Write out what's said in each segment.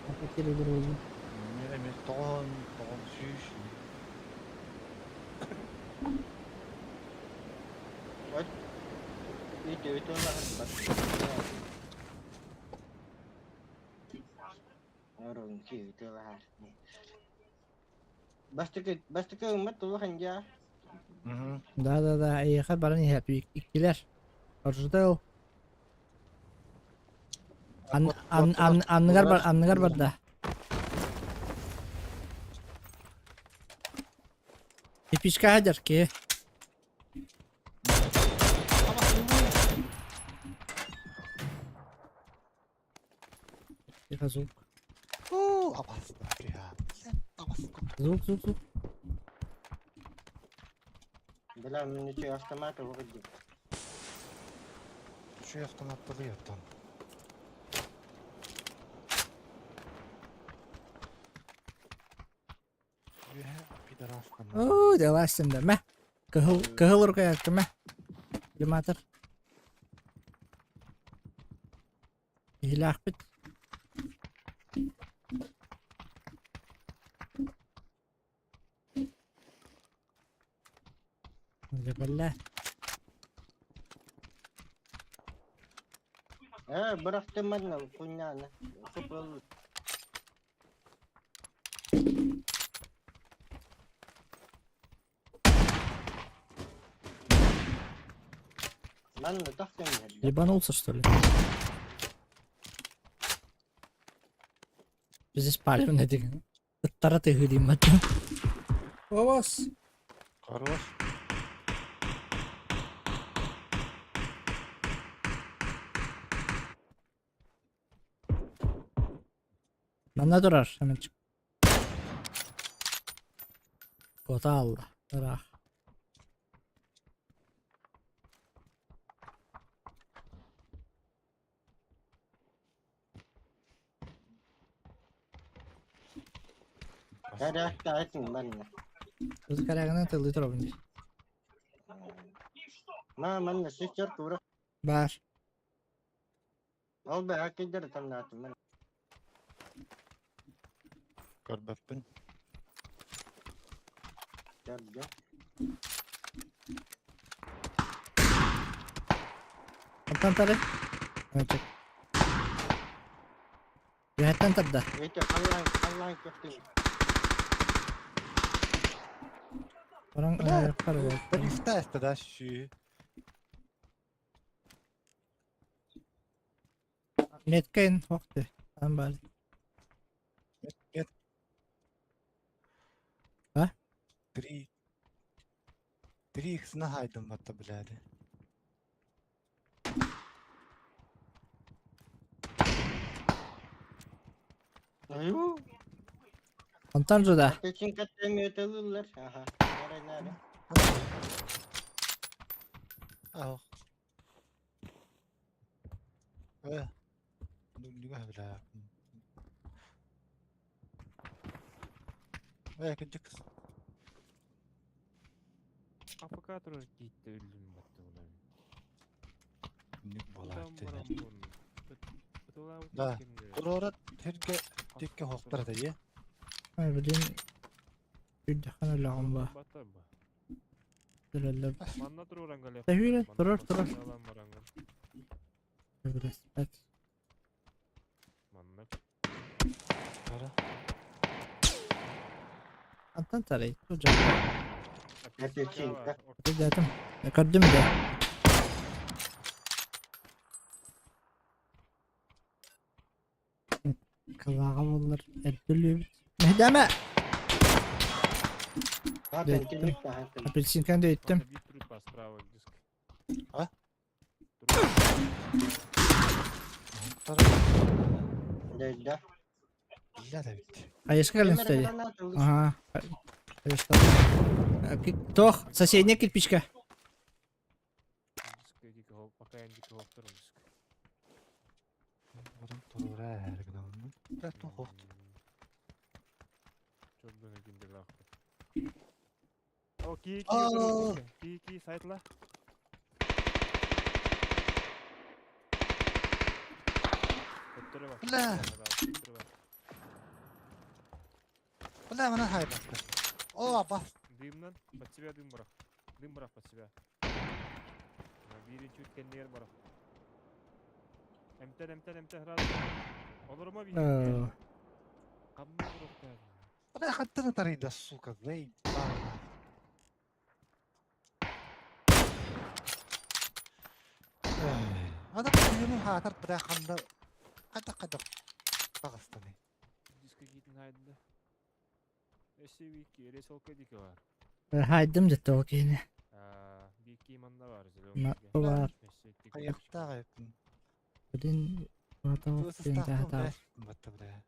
Hakikiri duruldu. Emir doğan süş. What? Ito lahat ba? Meron ito lahat. Basta ka matulakan dyan. Da iyi kabarın ya büyük ikkiler. Orada o. Anlıgar var da. Tipişka hajar ki. Yıka zuk. Abaslar ya. Zuk. Dala mo siya автомата вроде. Şu автоматları yaptım. Bir de rafkan. Oo dewas şimdi meh. Kehulur kayak meh. Limater. Hilah bit. Jaballah. Bıraktım ben de kunyana. Kupul. Ben de tahtım geldi. Ебанулся, что ли? Здесь палим на день. Тараты гырим это. У вас. Karvar. Bana durar hemen çık. Kota Allah. Durar. Hadi hasta etsin ben de. Kız karagına tıldı turabın. Ben de sister kura. Var. Al be hak eder tanıtım ben. Karbappın. Geldi. Kaptan tarih. Evet çık. Cihetten tabda. Ito Allah köftüm. Orang yapar ya. Ben ifte da şu. Netken vakti. Tamam bari. Get. Ha? Dri ikisine haydım hatta biladi. Ayu. Ondan da. Ateşin katlarını ötelirler. Aha. Nerede? Ah. Juga bila. Küçük. Apakah terus kita ulun betul lah. Günlük bola işte. Betul lah. Da. Doğru tekke hoktar da ye. Ne bileyim. Bir dakika ne lağım var. Dırılı. Mana terus orang kali. Tehüyle durur. Respet. Mana? Ara. Ondan tarih. Hocam. Ateşin. Bir dedim. Yakaladım da. Kıvağım olur. Erdülüyor. Mehdeme. Zaten kimlik de hakkım. Apelsinken de ettim. Ha? Dedi. İlla da bitti. Ayışka kalın istedi. Ага. Тох, соседняя кирпичка. Pakaian di kau terus. Adam doğru her gün alındı. Ben de hoktu. Coba lagi belak. Oh ki side lah. Betul lah. Lah. Betul lah. Бля, мана хайбакка. О, бас. Дымнан под себя дым барах. Дым барах под себя. Birinci ütkenler barах. Emten hırad. Olur mu bir? Oo. Kamma burukta. Бля, хаттын тарыйда, сука, зей. Ада күйінің хатыр бля ханда. Қайда Дағыстаны. Diske gittin haydında. SCV2 resolka diki var. Haydım da tol yine. Bir kimanda var. Mapı var. Қайықта қайықтың. Budin vata Бөсіз waktin тақпын tahta. бля. Батты бля.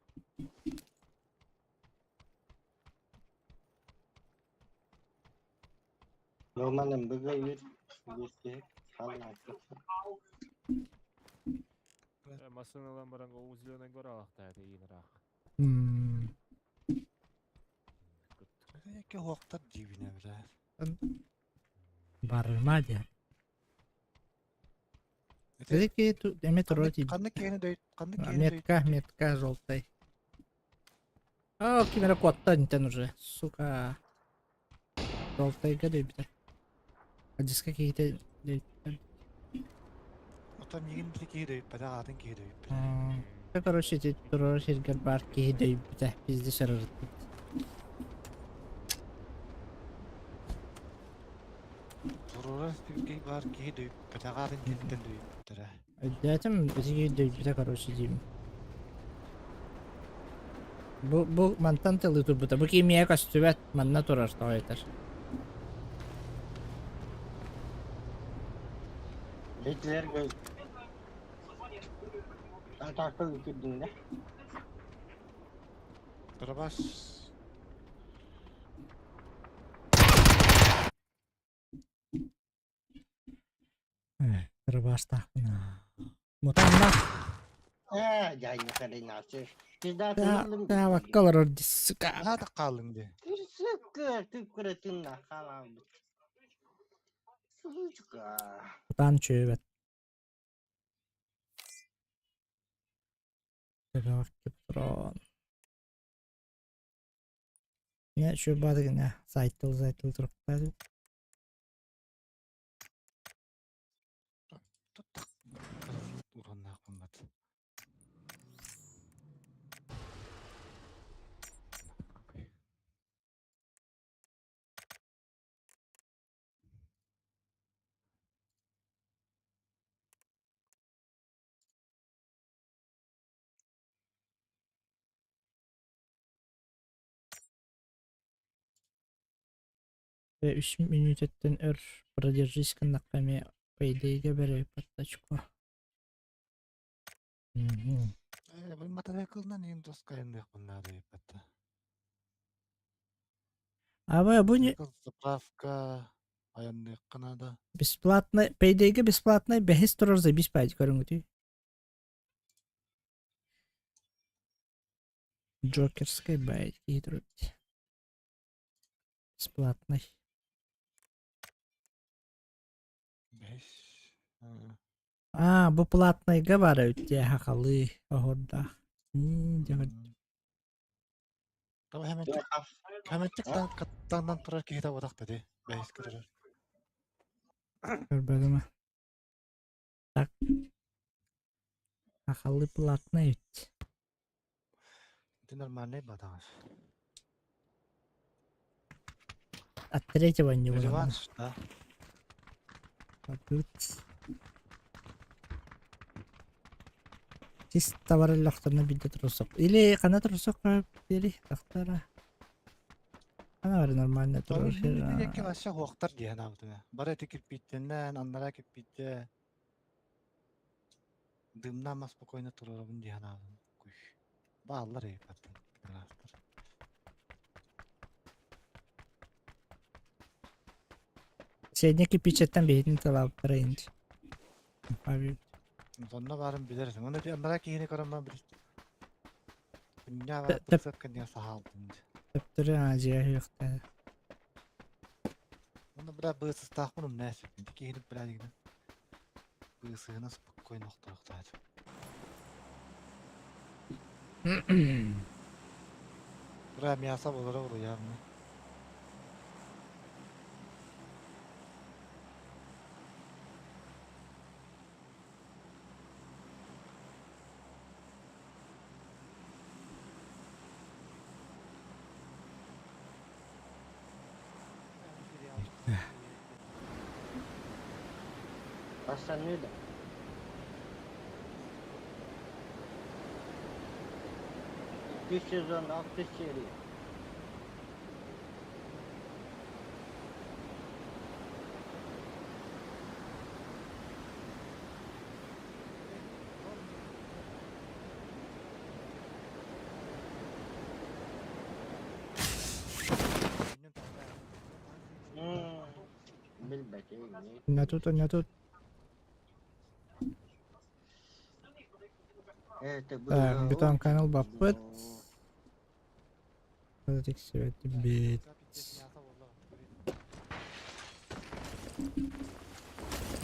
Normalde bugün bir falan. Masın alan barang o uzluğuna göre alaktaydı iyi rak. Hmm. Яке хуақтар дивіне бля. Barma diye. Dedi ki Demet Rodi. Қанды кені дөйт. Қанды кені дөйт. Метка желтый. А, кимера котта нитен уже. Сука. Желтый гадай бите. А диска какие-то... Отам еген бір кені дөйт. Бля атын кені дөйт. Короче, эти турор хергер бар кейдей бите. Пизде шарырт. Турурар кей бар кені дөйт. Бля атын кені дөйт. Ödeyeceğim, öteki кейдей бите, короче, diyeyim. Bu mantan tılı turbuta. Bu kimiye kastüvet manna turar da yeter. Hitler göz. Atakta yüküldüğünde. Барабаш. Kırbasta. Mutanlar. Yayını karınası. Biz daha tanıdım. Ya bakkalar orada sıka. Hadi қалың де. Sıkı tüküretinle kalan. Sıkı. Mutan çövet. Sıka bakıp duran. Ne şu badı ne? Zaytıl durup da. Уранна қымбат. Ve 3 minütetten продержись канаками по идее бере паттачку. Бұл мотоциклдан ең досқа ендек бұнна дейіп бәтті. А bu не Заправка аяндек қанада. бесплатно, по идее бесплатно бехес турар за беспать көрүнгүтү. Джокерской байт кейдіріп. Бесплатный. Бәш. А, bu платныйга бар өтте хакалы орда. Таба хәмәттік каттаңдан тұрар кейді одақ деді. Бәйіс көрір. Көрбөгөмө. Так. Хакалы платный өт. Ты нормальный бадағаш. От третьего не Реванш, да? Тут. Сиз товарлахтарына бидде трусок. Или кана трусок бери тахтара. Ана бар нормально турар. Яке баша хуақтар дейін абдыма. Бар әті кірпейттеннен, аннара кірпейтте. Дымнама спокойно тұрарабын дейін абдым. Bağlar iyi patın. Средники пичеттен бейтин талаптара инди. Abi. Sonra varım bilirsin. Onu bir anlara ki yine karamdan bilir. Dünya var. Tıpsak kan ya sahal dindi. Teptiri acıya yokta. Onu biraz bağısız takmanım neyse. Ki yine biraz yine. Bağısız nasıl koy nokta noktaydı. Buraya miyasa olarak oluyor yani. Aslan nerede? Bir sezon altı seri. Bil bakayım ne? Ne tut. Evet, bu Так, бетон канал баппет. Тик свети бит.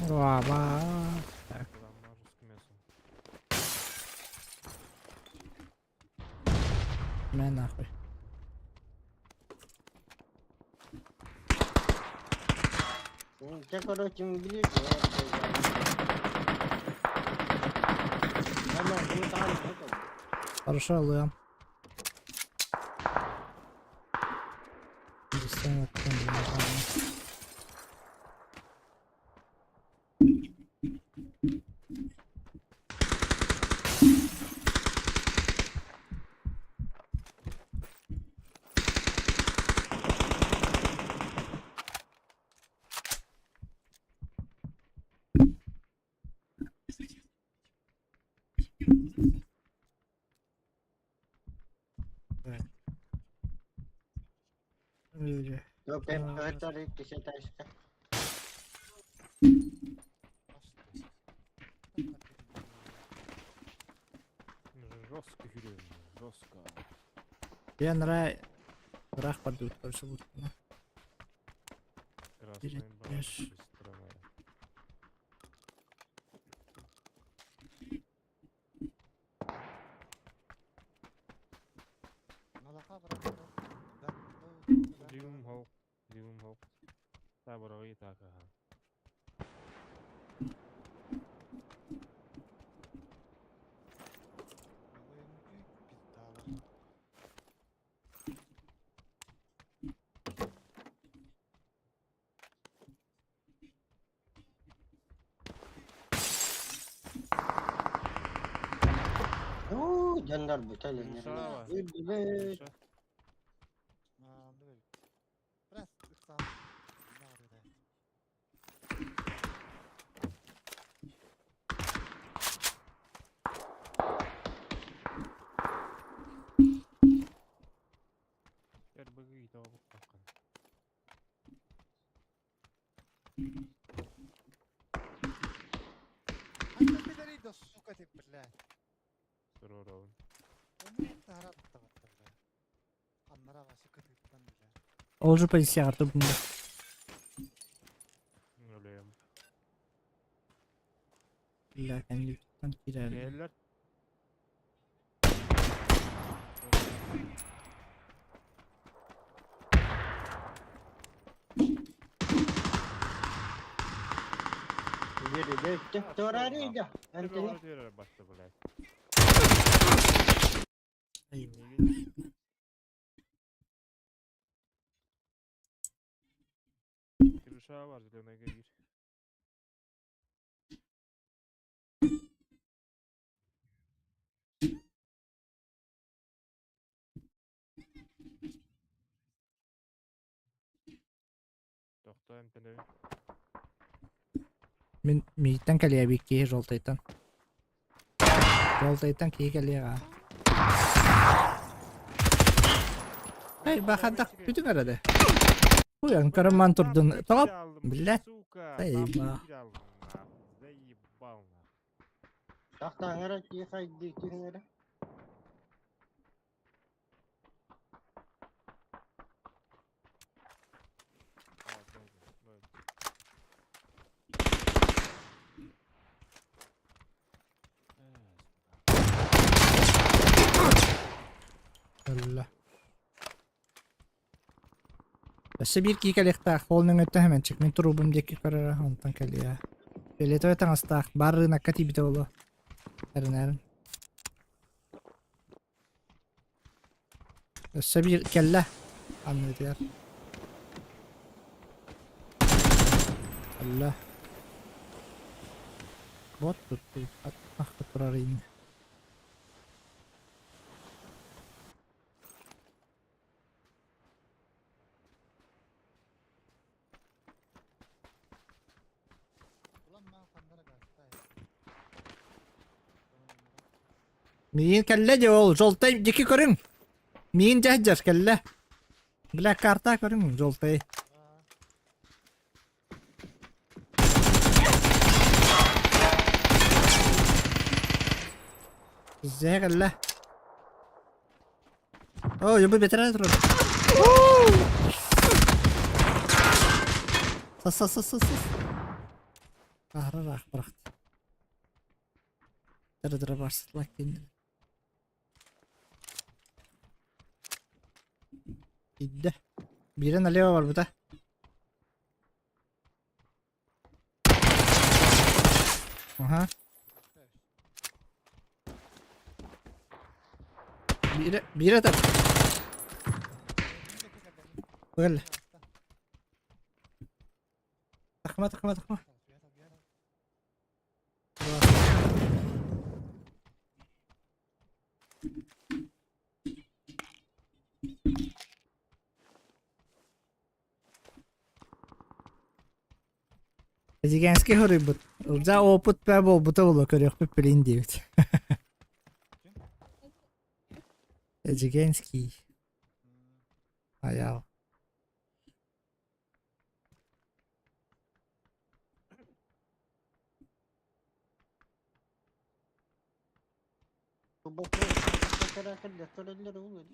Вава. Так, Adamlar rızkı mesun. на нахуй. Ты, короче, biliyorsun ya. Ama bunu tarif et. Хорошо, алыям. Десятый октября, ладно. Öyle. Yok hep öğretleri kişi taşka. Жестко херен, жестко. Я нравится. Рах подбил, короче, лучше. Красный Перед- брат, ешь. сестра моя. Ливум хоп. Таборой так, ага. Canlar bütün Yumuşağı var. Evet. Yumuşak. Biraz ıksam. Ne var öyle? Gel bakayım daha bak bakın. Ай, да сука ты, блядь. Здорово. Onu taraf tabatta bile. Anlara başı kıtıktan bile. Olcu polisi artı bunda. Öyleyim. İlla kendi lütfen girer. Değerler. Biri de torarıydı. Bir Anteni. var diyorlar başta böyle. Eyvah. Bir uşağı var zilene gir. Doktor entelevi. Мен миттен калия бикки жолтайтан. Жолтайтан ки калия. Эй, бахадак bütün arada. Uyan karımman turdun. Tamam. Блядь. Заебал. Заебал. Tahtan yara yıkaydı kimlere. Allah. Basta bir kika lekta kolunun öte hemen çık. Min turubum deki karara ondan kali ya. Böyle to etan astak. Barrı nakati bite olu. Erin. Basta bir kelle. Anladı ya. Allah. Bot tuttu. Ah turar yine. Ulan ben kandara kaçtay. Miin kelle de ol. Joltay deki körün. Miin jahjar kelle. Black karta körün joltay. ازاي كله اوه يبي بتراتر صص راح براحتي ترى برصت لكن İdde. Birinin alev var burada. Aha. Bir atar. Böyle. Takma. Зиганский хорибут. За опыт пробовал, бутылокорех пепелин 9. Зиганский. Аял. Bu bakıyor. Kırdı. Kırılır olur.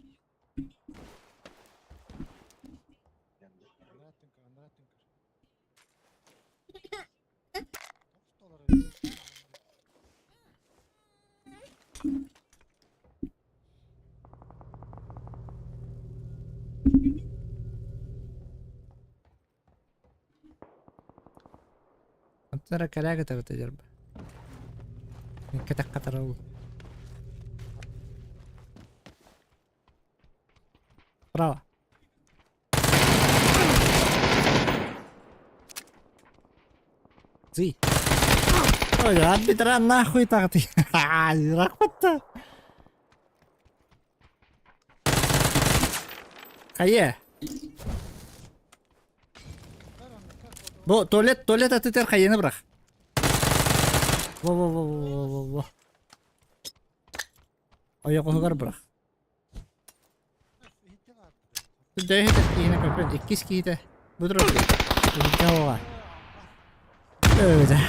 ترى كلاكة تجربة. كتك قطر برافو. زي. Oh ya bitiran nahui takti. Rakutta. Kayak. Bu tuvalet atıtır kayını bırak. Wow. Ayak ohgar bırak. Sudah hita kina kapren ikis kita. Betul. Jauh. Udah.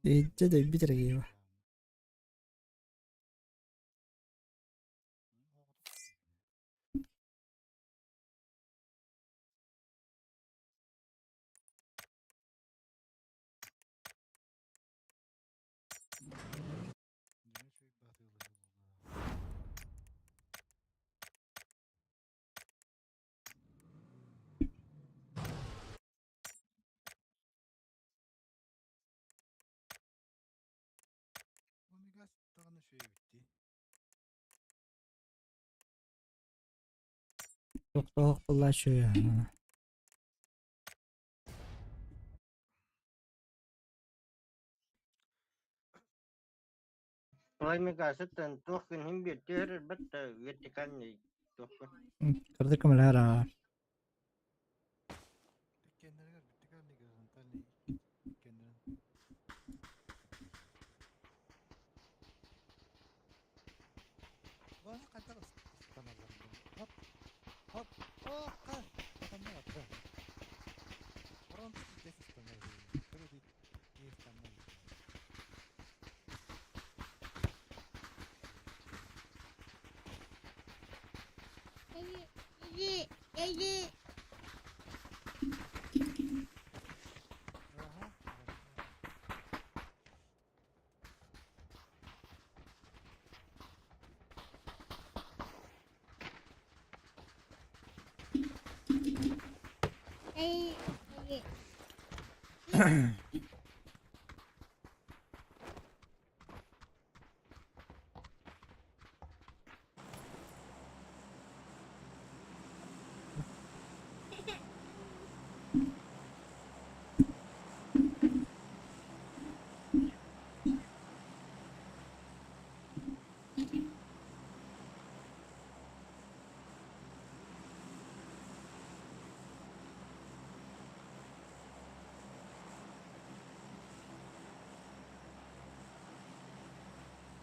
Itu dah bitir lagi. Çok bulaşıyor ya. Rồi mình cả sức tần tuốt kinh hiếm biệt chứ rất bất tử việt thì căn gì tuốt Kırdık mı lara?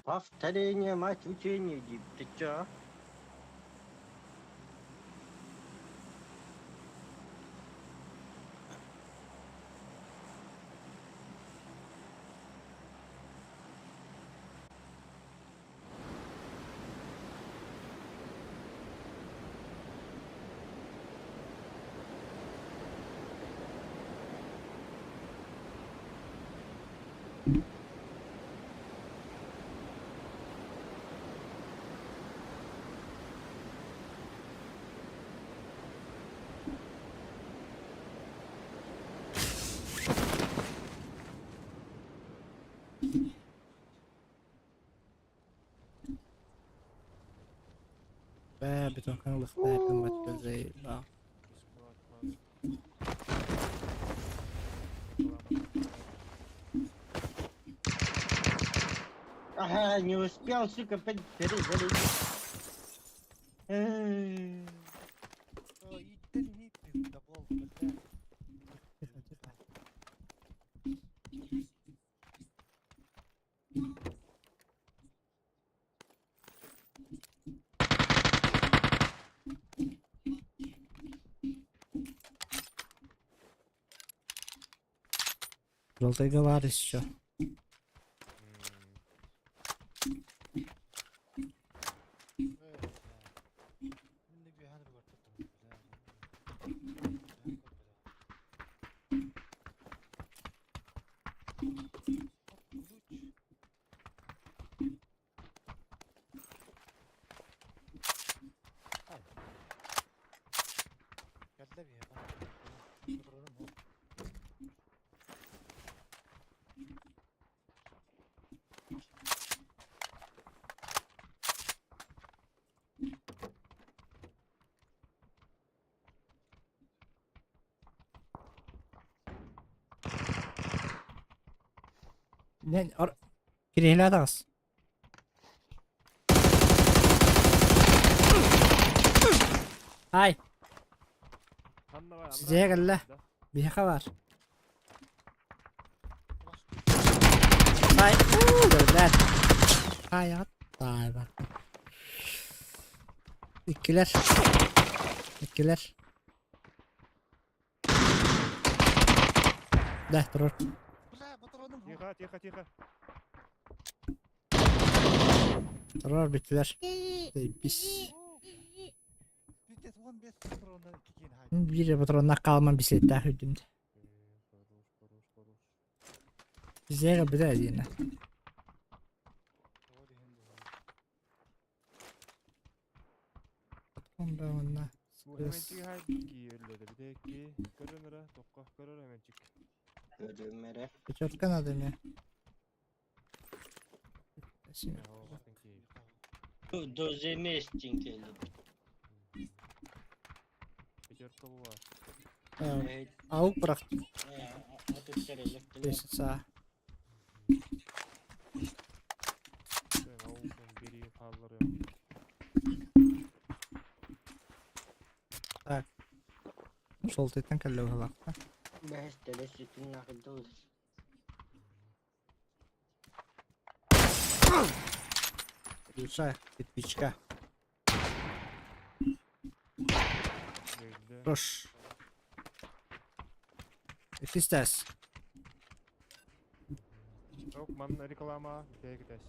Повторение, мать учения, Дип, ты чё? Beton kılıflardan batacağız. Bak. Ага, не успел, сука, перезарядить. О, иттен ит да бол. Tüfe, tüfe. Желтый говорит еще. Миндик bir hadır var tuttum. Geldi bir ya. Duralım o. Ne? Kirehler de az. Hay. Size gel la. Bir haka var. Hay. Gördüler. Hayat. Vay bak. İkiler. İkiler. De durur. Bırak batıralım. Тихо, тихо, тихо. Durur bittiler. Pis. Bir de 15 patrondan 2 keyin haydi. Bir patronla kalma bir şey daha hüdümde. Size gel bir de yine. Patron da onunla. Bu hemencik haydi öyle bir de ki görünür ha tokka görür hemencik. Görümere. Çotkan adam ya. Şimdi. Ya o bakın ki Dozeme stinkeli. Pechorka bu var. Evet. Avuk bıraktım. Atıp gelecek. Beşi sağa. Ben avukun biri kaldırıyorum. Sol tetten kalıyor hala. Beheste de sütün nakıda olur. Güzel. Bir biçka. Böyle. Roş. İkistes. Yok man reklama bir gides.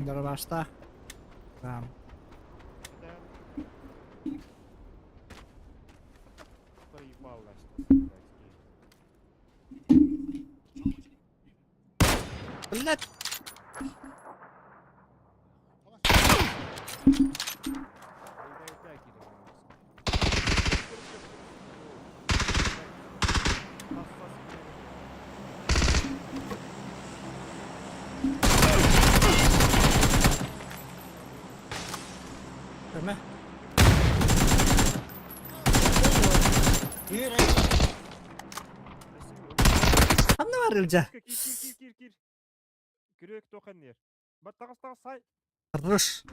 Dara başta. Tamam. Проебал, Millet. Değil mi? Yürü. Tam ne var Ilca? Кир. Күрек тоқан нер. Баттағыстағы сай. Rış.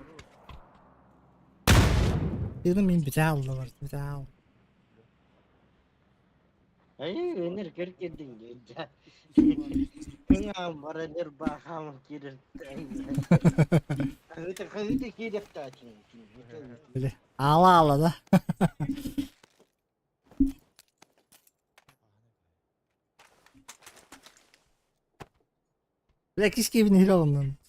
Dedim min bir daha oldu var. Bir daha oldu. Ay, önür kırk edin ya. Kınam var önür bakam kirir. Kıyıda kirip taçın. Böyle ağla ağla da. Böyle kiş gibi nehir olundan.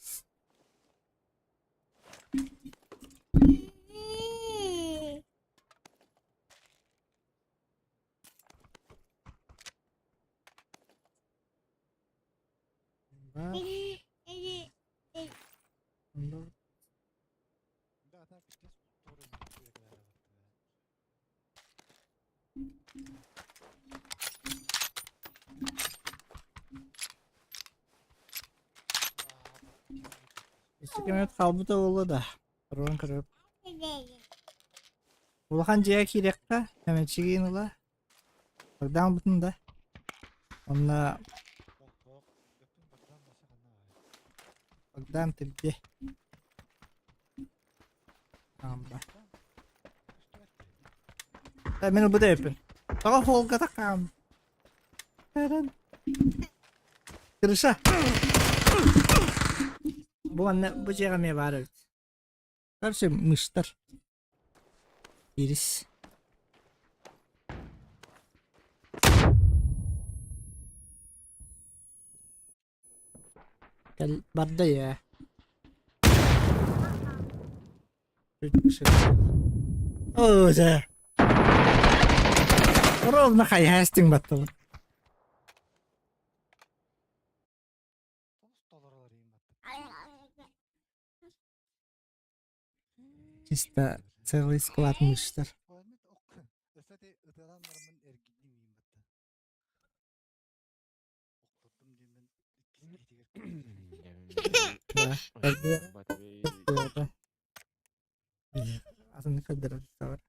Да, так, пиздец, тоже переговоры. İstikamet kalbı da oldu da. Ruan kırıp. Ulakan ciğer kirekka. Hemen çıkayım ula. Bak devam butun da. Onunla Bak, yapın baktan başa kanına var. bak devam tabi. Tamam bak. Beni bu da yapın. Bak Volga takam. Neden? Kırışa. Bu anne bu cihame var evet. Karşı mıştır. Iris. Gel barda ya. Oh ja. Ровно хай хастинг баттал. $9 им баттı. Чисто целый склад мыштар. Ahmet ok. Ösede ıtıranlarımın erginliği miyim battı. Okladım diyeyim ben. Да, да. Aslında kadar var.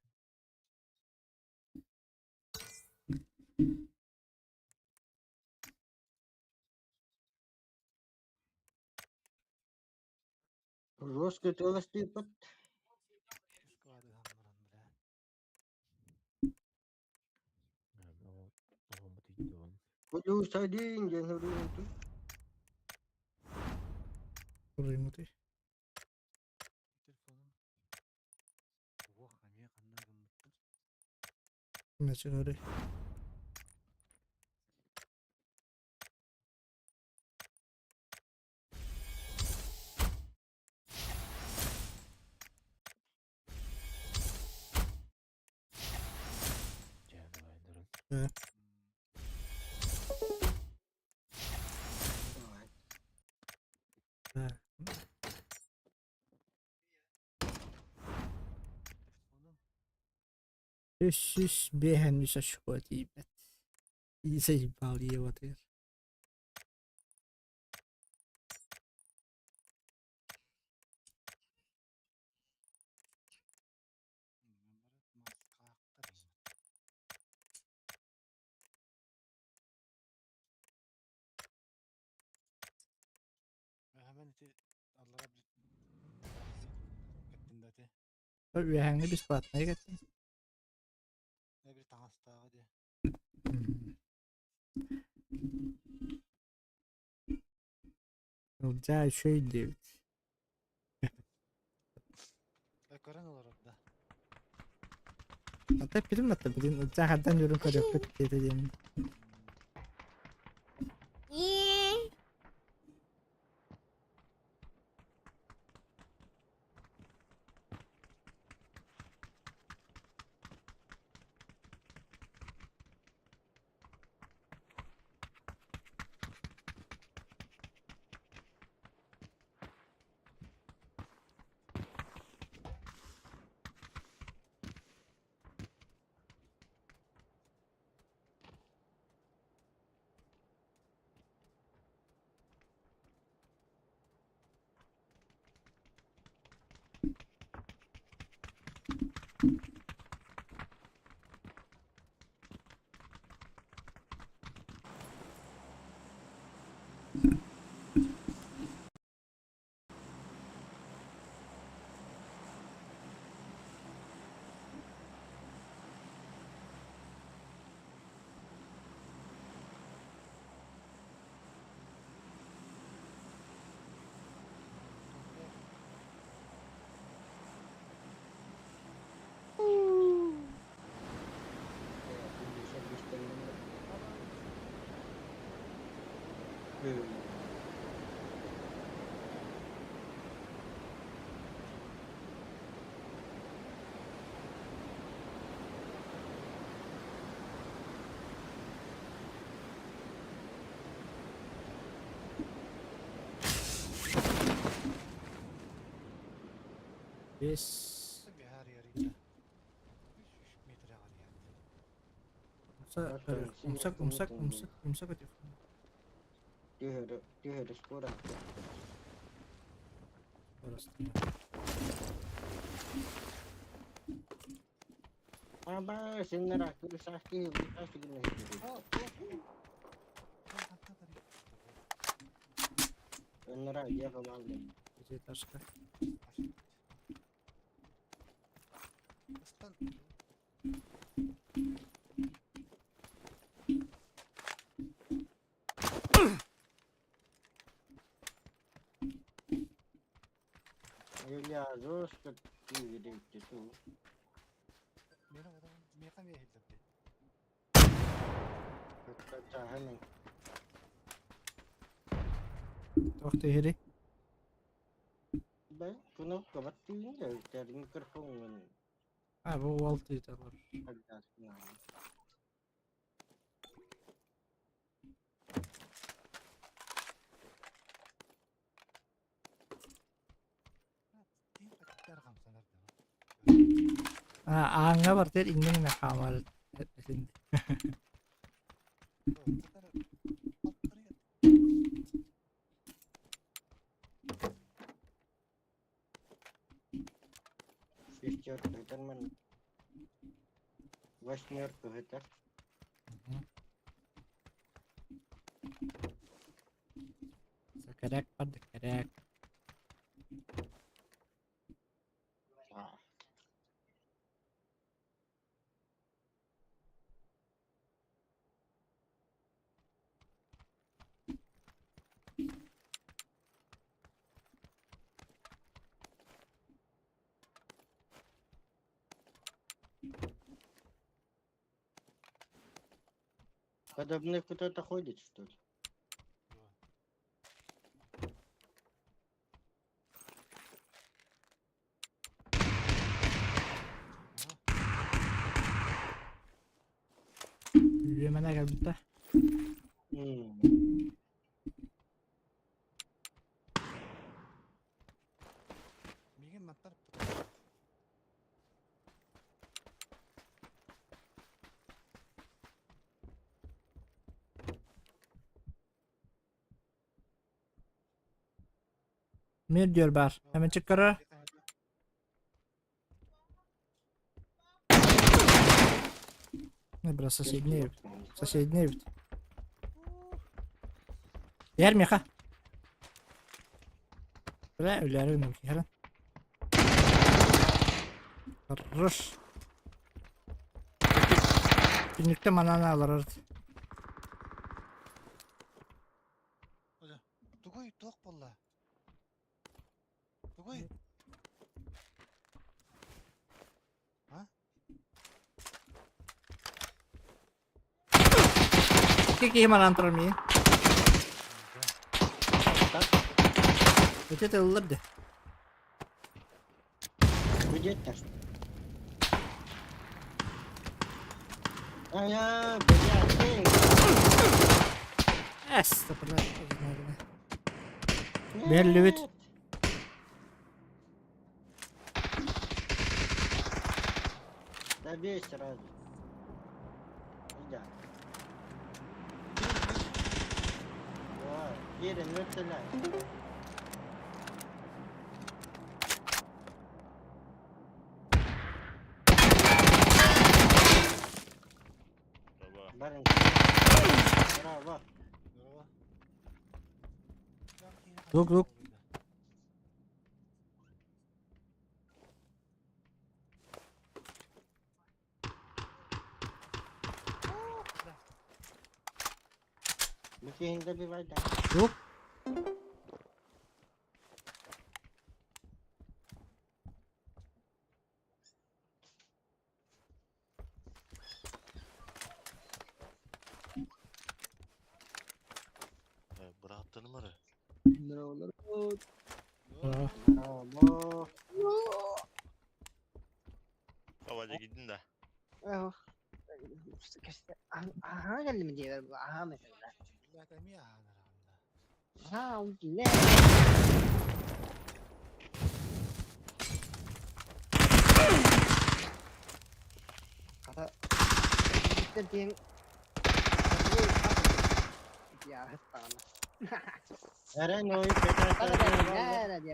Roska tövbe pat. Squad hamlaran bile. Kudu sadin jangan runtuh. Burayı mı diyor? Telefonum. Wah, kami kanına gımıttır. Ne çıkarıyor? Ha. Telefonum. Üs beğenmiş aşkı diyeyim. İyi şey bağlıyor var. Numara maskakta değil. Hemen iti Allah'a bir gittin de Tabii herhangi bir spot ne gittin? ne bir tanesi daha hadi. Olacağı şey diyor. Karan olarak da. Hatta film hatta bugün olacağı hadden yorum kadar kötü diyeyim. Yes. Bir her yerinde. 3 metre var yani. Umsak atıyor. Diğeri skor attı. Orası. Ama senin akıllı sakti bu kaç gün ne? Onlara yapamadım. Gece taşka. Aslan. Öyle zor ki gitti tu. Benim adam mekan yehildi. Hatta hemen Waktu hiri. ben bunu kapattığında dari mikrofonun Ha bu altı italar. agaknya. Din pacar kamsalar da. Ha anga berarti ingin na kamal. Sindi. Fischer kan man. Westner kehita. Sekedek pada kedek. Ah. Когда мне кто-то ходит, что ли? Yürümene geldi de. Megen matlar. Mir diyor bar. Hemen çık kara. Ne burası соседний ev. Соседний ev. Yer mi ha? Öyle ölüler mi ki herhalde? Rush. Günlükte manana alır orada. Tugoy tok bolla. Tugoy. Какие манантры mi? Это alır de. Где-то. Aya, belatin. Estağfurullah. Belli bit. Добей сразу. Да. Yerin mesela. Barın. Bravo. Bravo. Yok, yine Yok, yok. kaçırdı. Bu köyünde bir var da. Yok. Bıraktı numara. Aa, Bravo. Babaca gidin de. Oh. İşte aha geldi mi diyor bu aha mesela. İlla da mi ağlar anda. Ha ne? Kata işte diyen ya tamam. Eren o iş yeter. Hadi diye.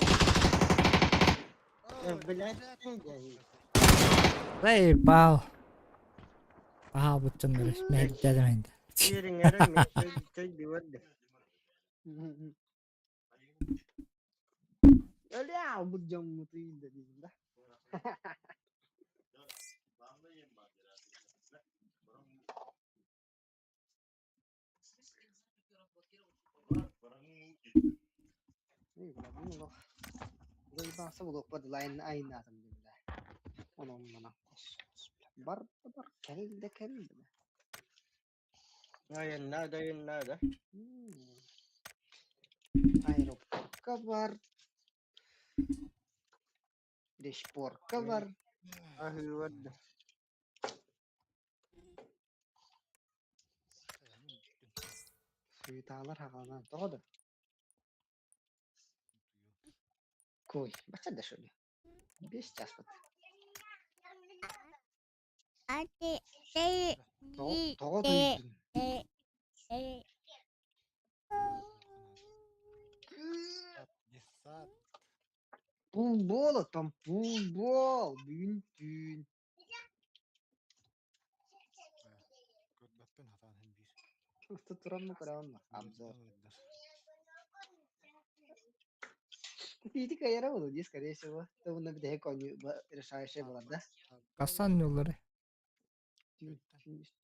Biletsin de. hey, pal. Aha, button beres. Mehdi dedim indi. Yerin Eren mi? Şey diyordu. Öyle ya bu camı değil dedim de. İyi bunu bak. Böyle bahse buluk var line aynı adam dedi de. Onun bana. Bar kelde. Ayın nerede? Aeroportka var. Deşportka var. Ahı vardı. Suyu dağlar havadan doğdu. Koy. Başa da şöyle. 5 ças bat. Ate, te, Doğdu e, yüzdün. e, e. Saat. Bul atam bul. Büyüntün. Götböpün hatan hem bir. Tuturan mı kuran mı? Abzor. Abzor. Titik ayara oldu diye скорее всего. Da bunda bir de hack oynuyor. Решающий şey var da. Kasan yolları.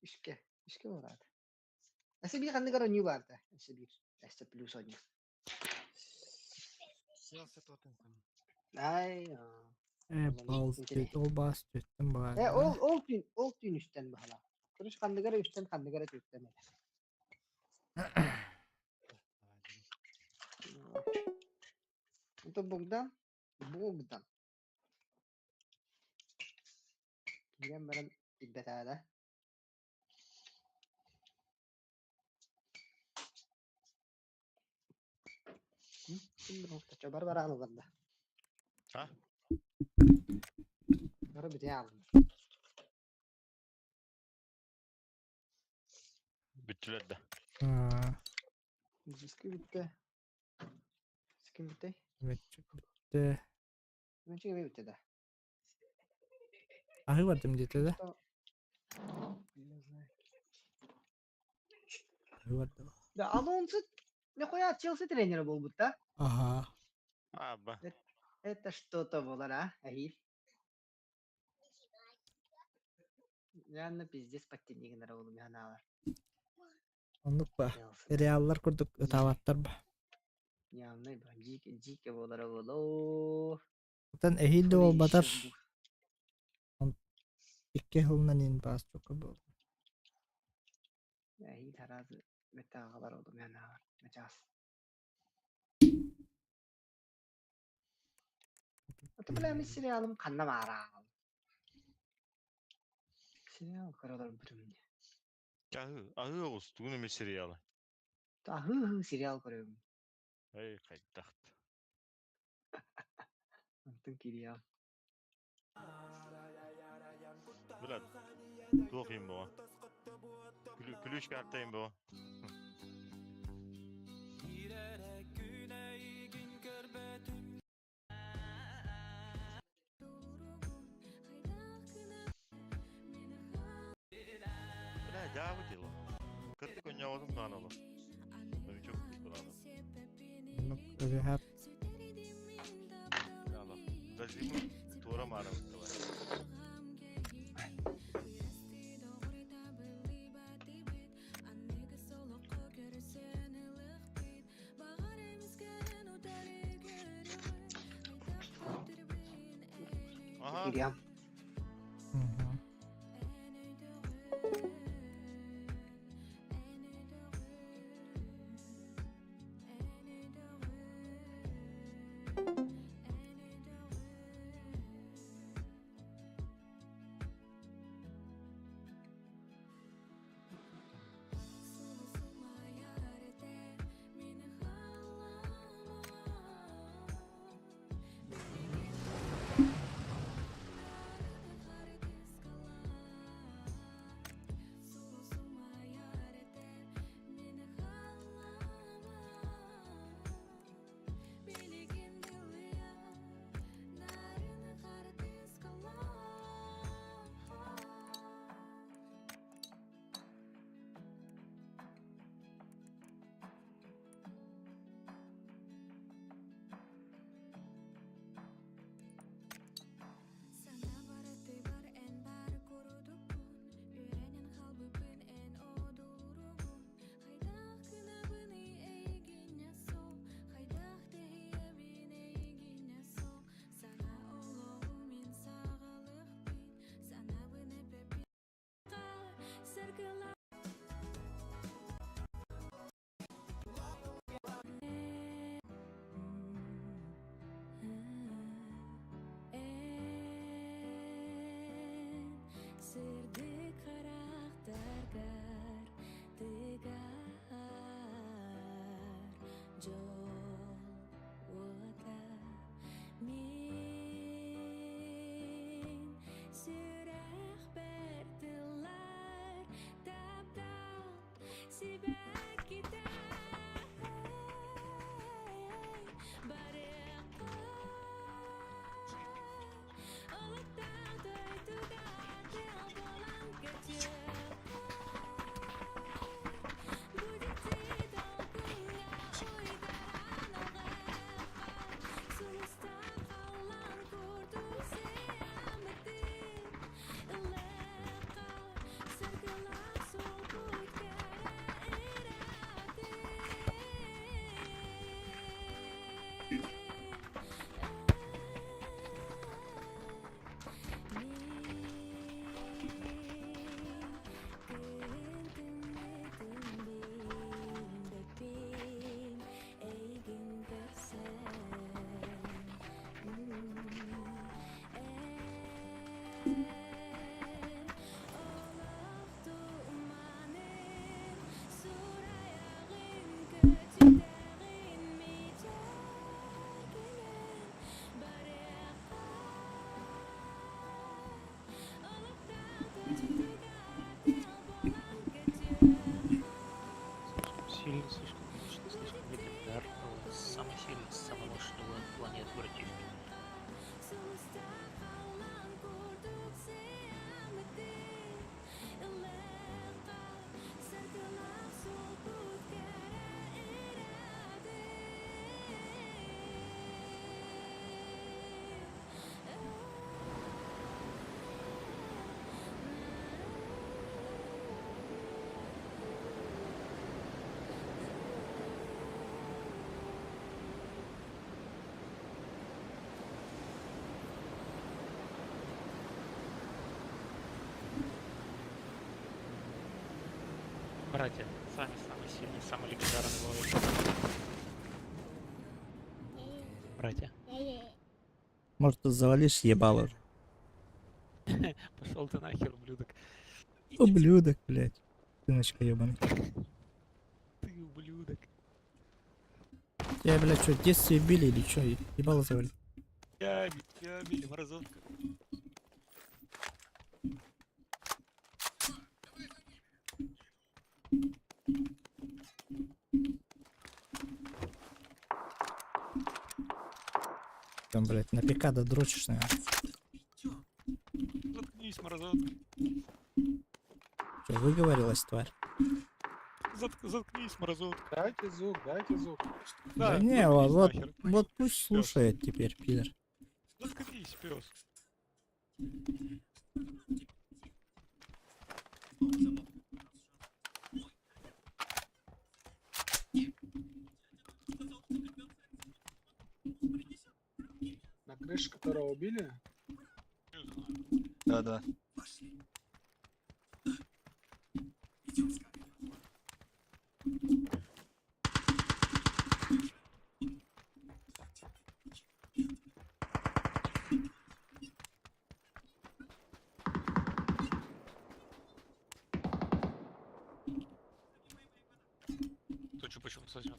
İşke var abi. Ese bir kandı karo new vardı. Ese plus oynuyor. Siyasi Tottenham. Ay ya. Pal. O bas tuttum bu arada. Ol tün üstten bu hala. Kuruş kandı karo üstten kandı karo üstten. Это Богдан. Giren benim iddet hala. Şimdi nokta cobar var anılanda. Ha? Bara bir de alın. Bütçüler de. Ha, Diski bitti. Skin bitti. evet, bitti. Ben çünkü bitti de. Ahı vardı dedi de. Ahı vardı. Da Alonso ne koyar Chelsea тренера был будто. Aha. Abi. Это что-то было, а? Ахиль. Реально пиздец подтянник oğlum ya ne var. Onluk ba. Chelsea. Reallar kurduk. Tavatlar ba. Ya ne bu? Cike bolara bolo. Zaten ehil de o badar. İki yılından in bas çok bu. Ahil tarazı metağalar oğlum ya ne var. Mecaz. Hatırlayayım serialım kanna mara. Serial karalar bölümünde. Ahı olsun. Bugün emir seriyalı. Ahı serial koruyorum. Hey kayıttakt. Antın kiriya. Bilad. Tuğayım bu. Plüş kartayım bu. Bilad devam edelim. oldum kanalı. Beni çok kullandım. Ну, ребят, Yalan. Zazimu tuğra mağaramızda var. Aha. Geliyorum. мгм. Сильно слишком, конечно, слишком легендарного, самый сильный, самый мощного планет противника. Братья, сами самый сильный, самый легендарный воин. Братья, Может, ты завалишь ебало уже? пошел ты нахер, ублюдок. Ублюдок, блядь. Сыночка ебаный. Ты ублюдок. Я, блядь, что, в детстве били или что? Ебало завали. Я били, морозовка. Там, блядь, на пикадо дрочишь, наверное. Заткнись, морозовка. Что, выговорилась, тварь? Заткнись, мразотка. Дайте звук, дайте звук. Да Да, не, заткнись вот, нахер. вот пусть слушает теперь, пидор. Заткнись, пес. На крыше которого убили? Да. Точу почему возьмет.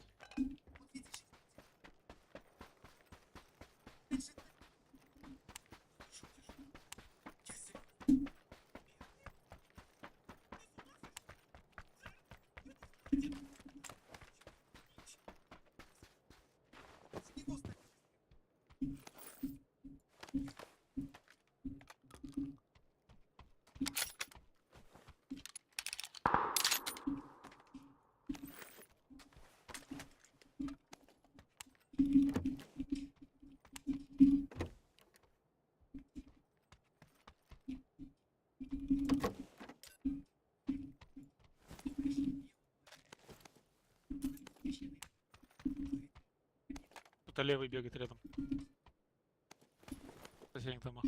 Кто-то левый бегает рядом. В соседних домах.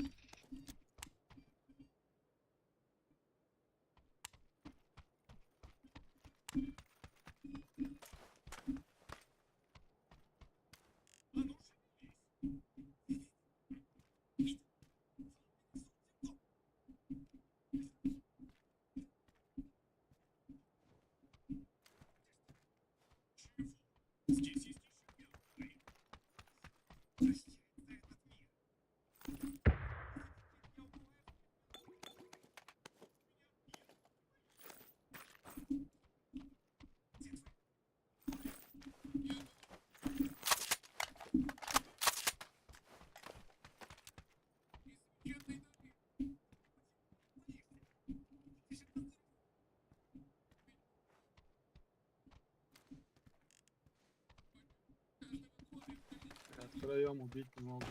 Втроем убить не могут.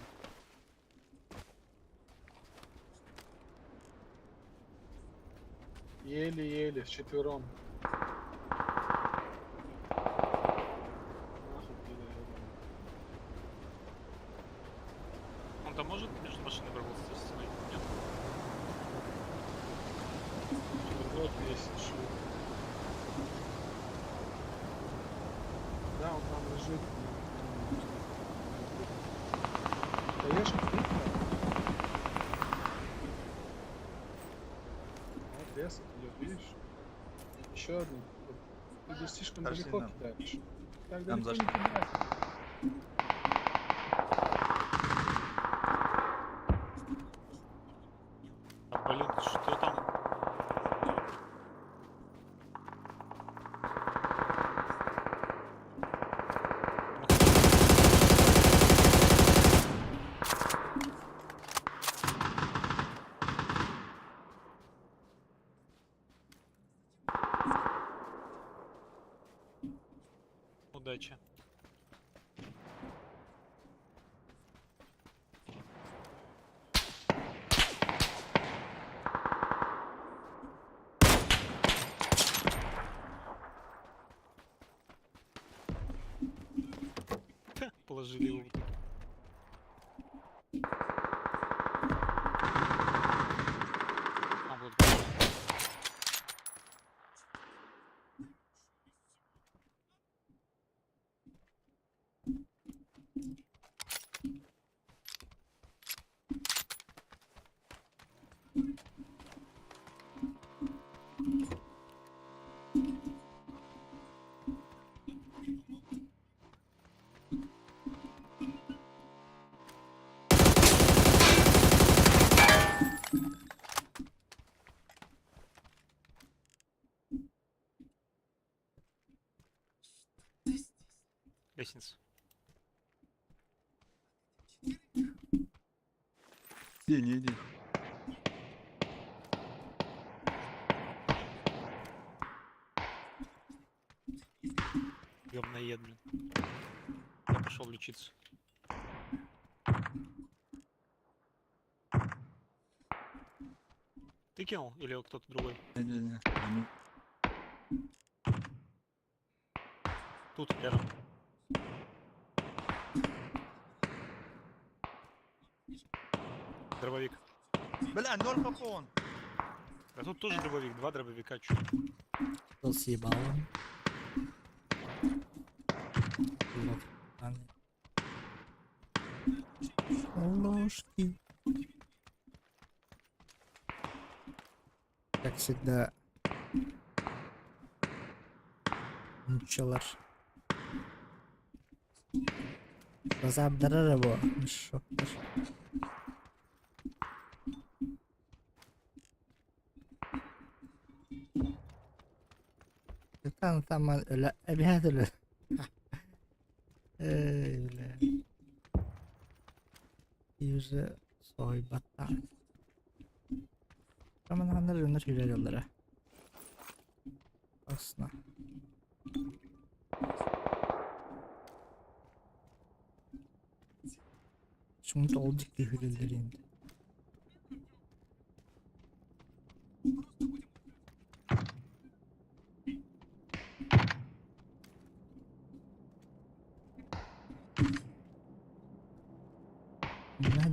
Еле-еле, вчетвером. Нахуй переебан. Он там может между машиной пробоваться со стеной? Нет? Вот весь шут. Да, он там лежит. Даешь ответ? Вот лес идет, видишь? Еще одну. Ты здесь слишком Подожди, далеко нам. кидаешь. Так Нам далеко не зашли. кидай. А, блин, что там? Удачи. Положили его. в итоге. А, вот. Лестница. Не иди. говноед, блин. Я пошел лечиться. Ты кинул или кто-то другой? Тут, рядом. Дробовик. Бля, 0 папон! А тут тоже дробовик, 2 дробовика, чё? Кто съебал? Вот. Ладно. Ложки. Как всегда. Ничего. Разобрали его. Шоктар. Там öyle öyle. Öyle. Yüzü soybattan. Ama hanlar yönler hile yollara. Aslında. Şimdi olduk ki hüleleri indi.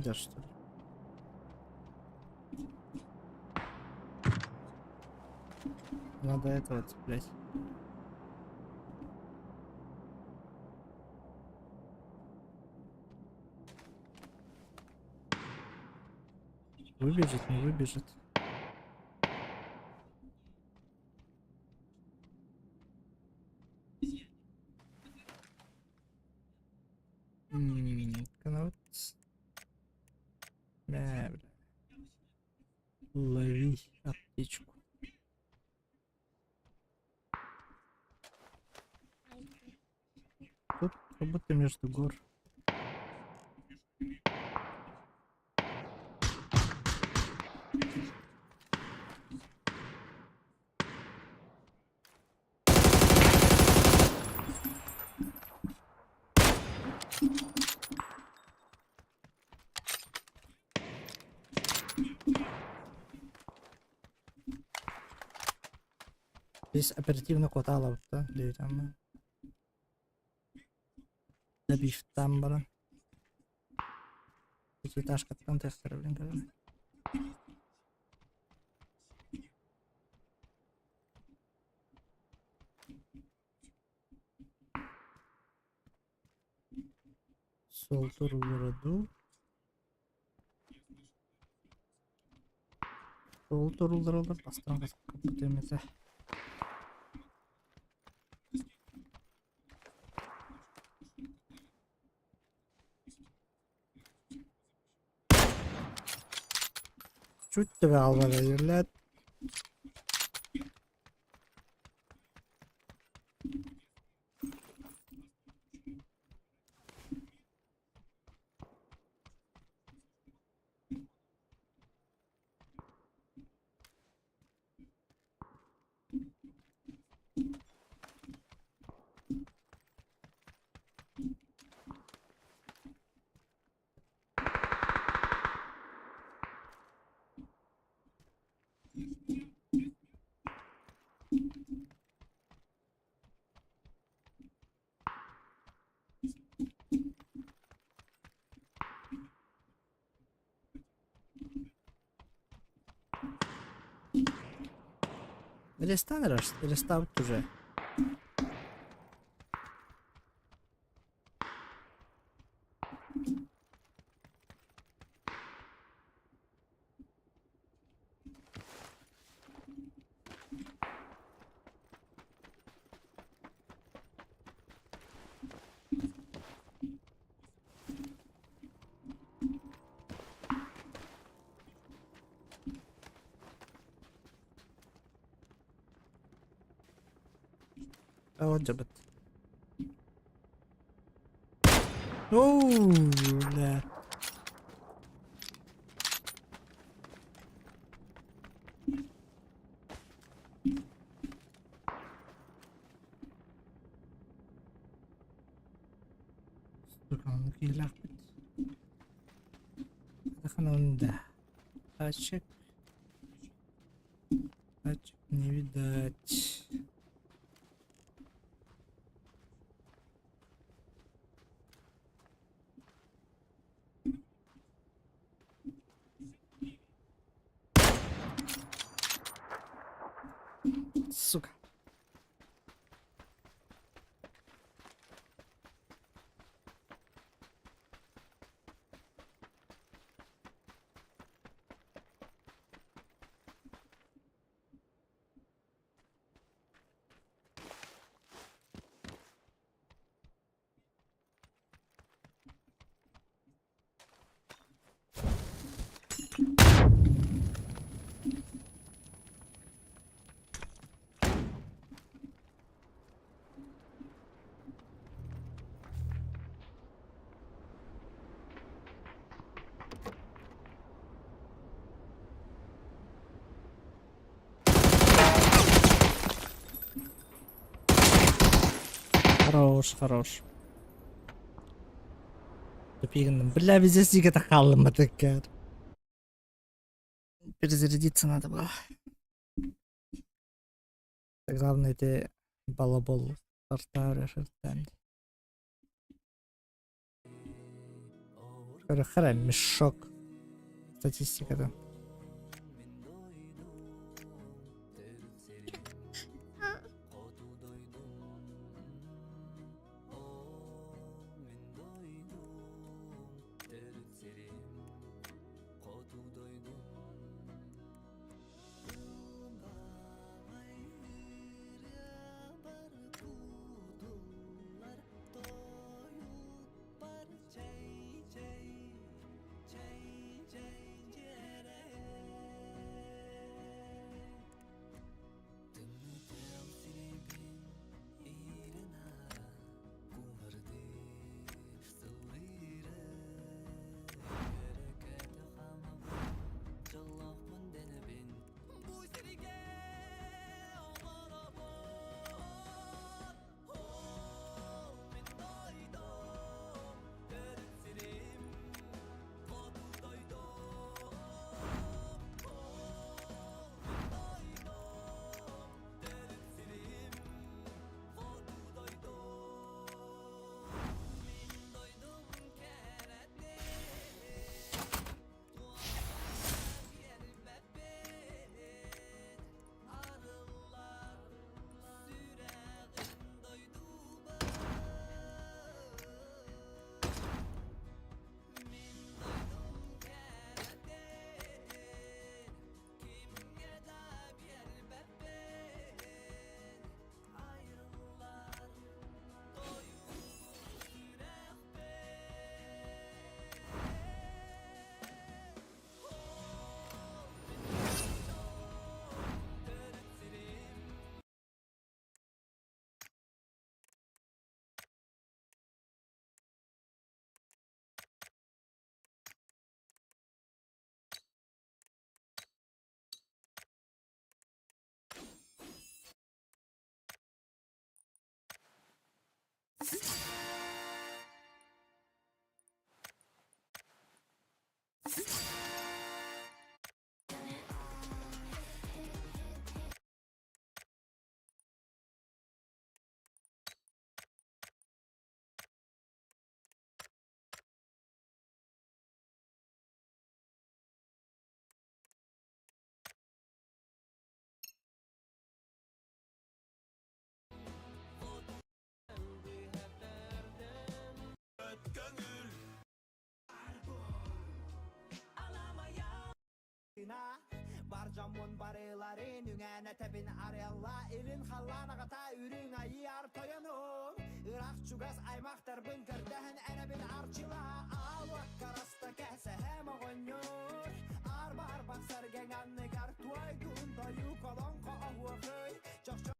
Не что ли? Надо этого цеплять. Выбежит, не выбежит. Канавец. Бля. Лови аптечку. Тут как будто между гор. Здесь оперативно хватало, да? Там. Добив там bara. Пятиэтажка там тестера, блин, короче. Sol turulları. Sol turulları olur. Bastırma kapatımızı. Çüttü be almaya yürület. Рестарт уже. وجبت. اوه لا Hilak bit. Bakın onu da. Açık. Açık. Не видать. Сука. Хорош. Тупик, бля, везде стик это халма такая. Перезарядиться надо было. Так главное это балабол. Стартар, шертан. Хара, мешок. Статистика-то. Barcamon barıların üngene tepin arayalla elin hallana kata ürün ayar toyanun Irak çugas aymaktar bınkırdahin enebin arçıla Alvak karasta kese hem oğonyur Arbar baksar genganlı gartuay Dunda yukolon ko ahvakıy Çok